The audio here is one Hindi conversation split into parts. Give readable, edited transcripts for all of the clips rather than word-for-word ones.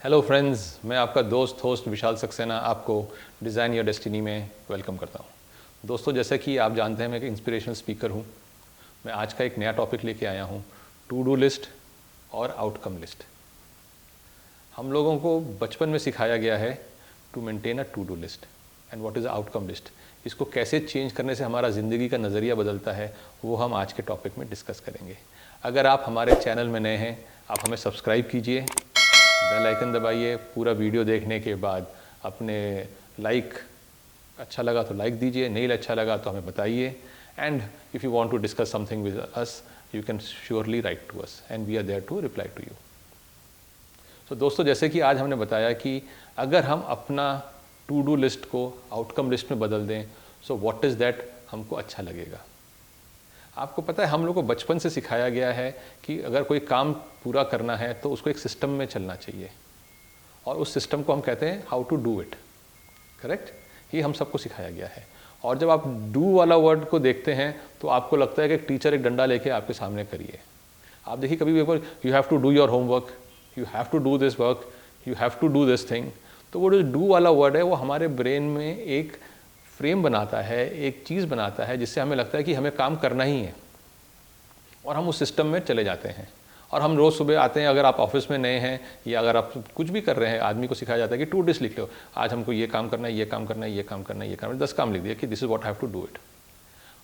हेलो फ्रेंड्स, मैं आपका दोस्त होस्ट विशाल सक्सेना आपको डिज़ाइन योर डेस्टिनी में वेलकम करता हूँ। दोस्तों, जैसे कि आप जानते हैं मैं एक इंस्पिरेशनल स्पीकर हूँ। मैं आज का एक नया टॉपिक लेके आया हूँ, टू डू लिस्ट और आउटकम लिस्ट। हम लोगों को बचपन में सिखाया गया है to maintain a to do list and what is outcome list. इसको कैसे चेंज करने से हमारा ज़िंदगी का नज़रिया बदलता है वो हम आज के टॉपिक में डिस्कस करेंगे। अगर आप हमारे चैनल में नए हैं, आप हमें सब्सक्राइब कीजिए, बेल आइकन दबाइए। पूरा वीडियो देखने के बाद अपने अच्छा लगा तो लाइक दीजिए, नहीं अच्छा लगा तो हमें बताइए। And if you want to discuss something with us, you can surely write to us and we are there to reply to you. So दोस्तों, जैसे कि आज हमने बताया कि अगर हम अपना टू डू लिस्ट को आउटकम लिस्ट में बदल दें, सो व्हाट इज़ दैट, हमको अच्छा लगेगा। आपको पता है, हम लोग को बचपन से सिखाया गया है कि अगर कोई काम पूरा करना है तो उसको एक सिस्टम में चलना चाहिए, और उस सिस्टम को हम कहते हैं how to do it. Correct, ये हम सबको सिखाया गया है। और जब आप डू वाला वर्ड को देखते हैं तो आपको लगता है कि एक टीचर एक डंडा लेके आपके सामने करिए। आप देखिए, कभी भी you have to do your homework, you have to do this work, you have to do this thing. तो वो जो डू वाला वर्ड है वो हमारे ब्रेन में एक फ्रेम बनाता है, एक चीज़ बनाता है जिससे हमें लगता है कि हमें काम करना ही है, और हम उस सिस्टम में चले जाते हैं। और हम रोज़ सुबह आते हैं, अगर आप ऑफिस में नए हैं या अगर आप कुछ भी कर रहे हैं, आदमी को सिखाया जाता है कि टू लिस्ट लिख लो, आज हमको ये काम करना है, ये काम करना है, ये काम करना है, ये काम, 10 काम लिख दिया कि this is what I have to do it.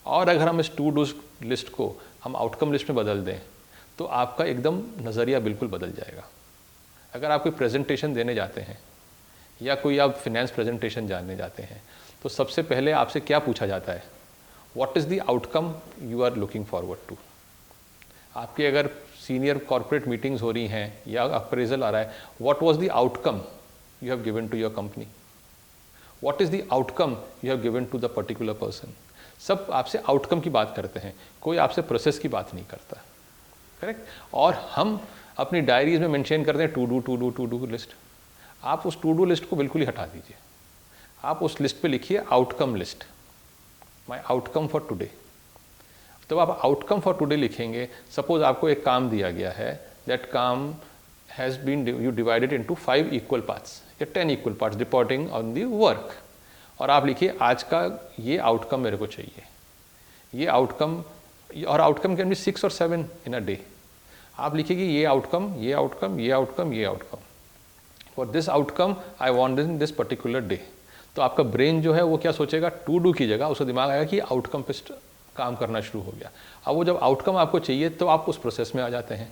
और अगर हम इस टू डू लिस्ट को हम आउटकम लिस्ट में बदल दें तो आपका एकदम नज़रिया बिल्कुल बदल जाएगा। अगर आप कोई प्रेजेंटेशन देने जाते हैं या कोई आप फिनेंस प्रेजेंटेशन जानने जाते हैं तो सबसे पहले आपसे क्या पूछा जाता है, what is the outcome you are looking forward to. आपकी अगर सीनियर कॉर्पोरेट मीटिंग्स हो रही हैं या अप्रेजल आ रहा है, what was the outcome you have given to your company, what is the outcome you have given to the particular person. सब आपसे आउटकम की बात करते हैं, कोई आपसे प्रोसेस की बात नहीं करता। करेक्ट। और हम अपनी डायरीज में मेंशन करते हैं टू डू लिस्ट। आप उस टू डू लिस्ट को बिल्कुल ही हटा दीजिए। आप उस लिस्ट पे लिखिए outcome list, my outcome for today. तो आप आउटकम फॉर टुडे लिखेंगे, सपोज आपको एक काम दिया गया है, दैट काम has been you divided into 5 equal parts या 10 equal parts depending on the work. और आप लिखिए आज का ये आउटकम मेरे को चाहिए, ये आउटकम, और आउटकम कैन बी 6 और 7 इन अ डे। आप लिखिए कि ये आउटकम, ये आउटकम, ये आउटकम, ये outcome, for this outcome I want in this particular day. तो आपका ब्रेन जो है वो क्या सोचेगा, टू डू की जगह उसका दिमाग आएगा कि आउटकम पे काम करना शुरू हो गया। अब वो जब आउटकम आपको चाहिए तो आप उस प्रोसेस में आ जाते हैं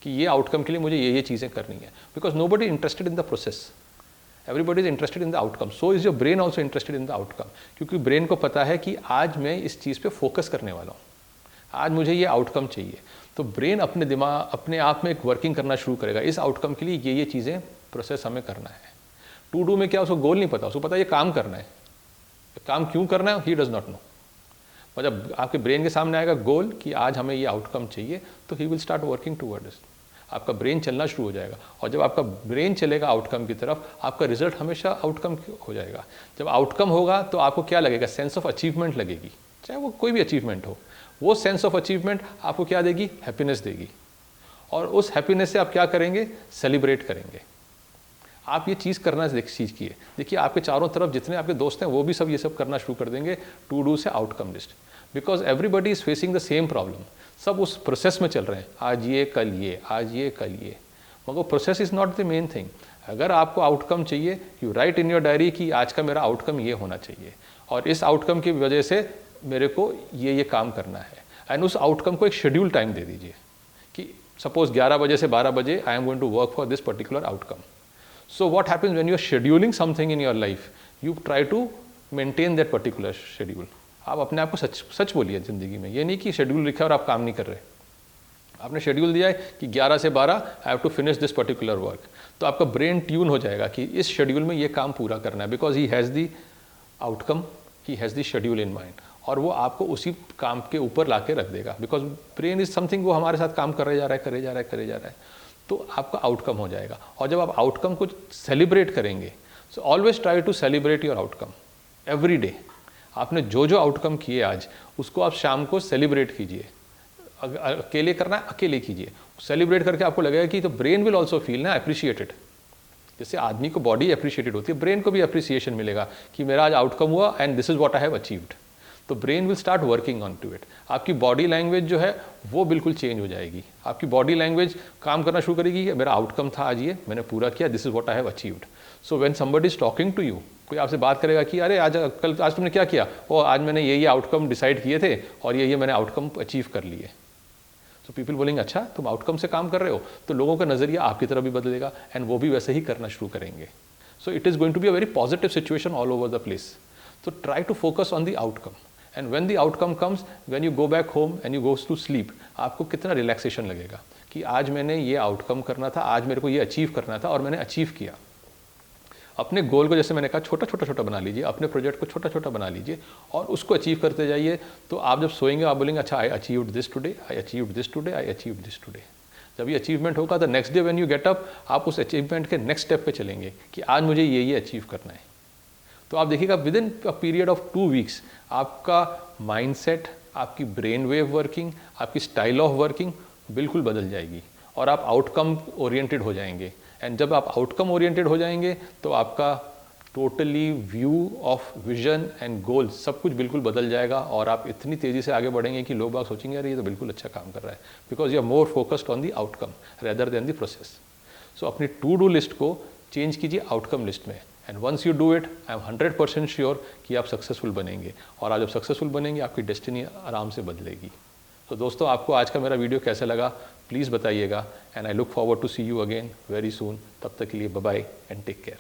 कि ये आउटकम के लिए मुझे ये चीज़ें करनी है, because nobody interested in the process, everybody is interested in the outcome. So is your brain also interested in the outcome, क्योंकि ब्रेन को पता है कि आज मैं इस चीज़ पे फोकस करने वाला हूँ, आज मुझे ये आउटकम चाहिए। तो ब्रेन अपने दिमाग अपने आप में एक वर्किंग करना शुरू करेगा, इस आउटकम के लिए ये चीज़ें प्रोसेस हमें करना है। टू डू में क्या, उसको गोल नहीं पता, उसको पता है ये काम करना है, काम क्यों करना है ही डज नॉट नो। और जब आपके ब्रेन के सामने आएगा गोल कि आज हमें ये आउटकम चाहिए, तो he will start working toward it. आपका ब्रेन चलना शुरू हो जाएगा, और जब आपका ब्रेन चलेगा आउटकम की तरफ, आपका रिजल्ट हमेशा आउटकम हो जाएगा। जब आउटकम होगा तो आपको क्या लगेगा, सेंस ऑफ अचीवमेंट लगेगी, चाहे वो कोई भी अचीवमेंट हो। वो सेंस ऑफ अचीवमेंट आपको क्या देगी, हैप्पीनेस देगी, और उस हैप्पीनेस से आप क्या करेंगे, सेलिब्रेट करेंगे। आप ये चीज़ करना सीखिए। देखिए, आपके चारों तरफ जितने आपके दोस्त हैं वो भी सब ये सब करना शुरू कर देंगे, टू डू से outcome list, because everybody is facing the same problem. सब उस प्रोसेस में चल रहे हैं, आज ये कल ये, आज ये कल ये, मगर process is not the main thing. अगर आपको आउटकम चाहिए, you right in your diary कि आज का मेरा आउटकम ये होना चाहिए, और इस आउटकम की वजह से मेरे को ये काम करना है। एंड उस आउटकम को एक शेड्यूल टाइम दे दीजिए कि सपोज 11 बजे से 12 बजे I am going to work for this particular outcome. So what happens when you are scheduling something in your life? You try to maintain that particular schedule. आप अपने आप को सच बोलिए ज़िंदगी में, ये नहीं कि शेड्यूल लिखा और आप काम नहीं कर रहे। आपने शेड्यूल दिया है कि 11 से 12 I have to finish this particular work, तो आपका ब्रेन ट्यून हो जाएगा कि इस शेड्यूल में ये काम पूरा करना है, because he has the outcome, he has the schedule in mind, और वो आपको उसी काम के ऊपर ला के रख देगा, बिकॉज ब्रेन इज समथिंग, वो हमारे साथ काम करे जा रहा है, तो आपका आउटकम हो जाएगा। और जब आप आउटकम को सेलिब्रेट करेंगे, so always try to celebrate your outcome every day. आपने जो आउटकम किए आज, उसको आप शाम को सेलिब्रेट कीजिए। अकेले करना है, अकेले कीजिए, सेलिब्रेट करके आपको लगेगा कि तो ब्रेन विल ऑल्सो फील ना अप्रिशिएटेड। जैसे आदमी को बॉडी अप्रिशिएटेड होती है, ब्रेन को भी अप्रिसिएशन मिलेगा कि मेरा आज आउटकम हुआ and this is what I have achieved. तो brain will start working on to it. आपकी बॉडी लैंग्वेज जो है वो बिल्कुल चेंज हो जाएगी। आपकी बॉडी लैंग्वेज काम करना शुरू करेगी कि मेरा आउटकम था आज ये, मैंने पूरा किया, this is what I have achieved. So when somebody is talking to you, कोई आपसे बात करेगा कि अरे आज तुमने क्या किया, ओ आज मैंने ये आउटकम डिसाइड किए थे और ये मैंने आउटकम अचीव कर लिए। तो पीपल बोलेंगे अच्छा तुम आउटकम से काम कर रहे हो, तो लोगों का नजरिया आपकी तरफ भी बदलेगा एंड वो भी वैसे ही करना शुरू करेंगे। So it is going to be a very positive situation all over the place. So try to focus on the outcome, and when the outcome comes, when you go back home and you go to sleep, आपको कितना रिलैक्सेशन लगेगा कि आज मैंने ये आउटकम करना था, आज मेरे को ये अचीव करना था और मैंने अचीव किया। अपने गोल को जैसे मैंने कहा छोटा छोटा बना लीजिए, अपने प्रोजेक्ट को छोटा छोटा बना लीजिए और उसको अचीव करते जाइए। तो आप जब सोएंगे आप बोलेंगे अच्छा I achieved this today, I achieved this today, I achieved this today. जब ये अचीवमेंट होगा तो next day when you get up, आप उस अचीवमेंट के नेक्स्ट स्टेप पे चलेंगे कि आज मुझे ये अचीव करना है। तो आप देखिएगा with in a period of 2 weeks आपका माइंडसेट, आपकी ब्रेन वेव वर्किंग, आपकी स्टाइल ऑफ वर्किंग बिल्कुल बदल जाएगी और आप आउटकम ओरिएंटेड हो जाएंगे। एंड जब आप आउटकम ओरिएंटेड हो जाएंगे तो आपका totally view of vision and goal सब कुछ बिल्कुल बदल जाएगा और आप इतनी तेज़ी से आगे बढ़ेंगे कि लोग बाग सोचेंगे अरे ये तो बिल्कुल अच्छा काम कर रहा है, because you are more focused on the outcome rather than the process. So अपनी टू डू लिस्ट को चेंज कीजिए आउटकम लिस्ट में, and once you do it I am 100% sure कि आप सक्सेसफुल बनेंगे और आप जब सक्सेसफुल बनेंगे आपकी डेस्टिनी आराम से बदलेगी। तो दोस्तों आपको आज का मेरा वीडियो कैसा लगा प्लीज़ बताइएगा, and I look forward to see you again very soon. तब तक के लिए bye bye and take care.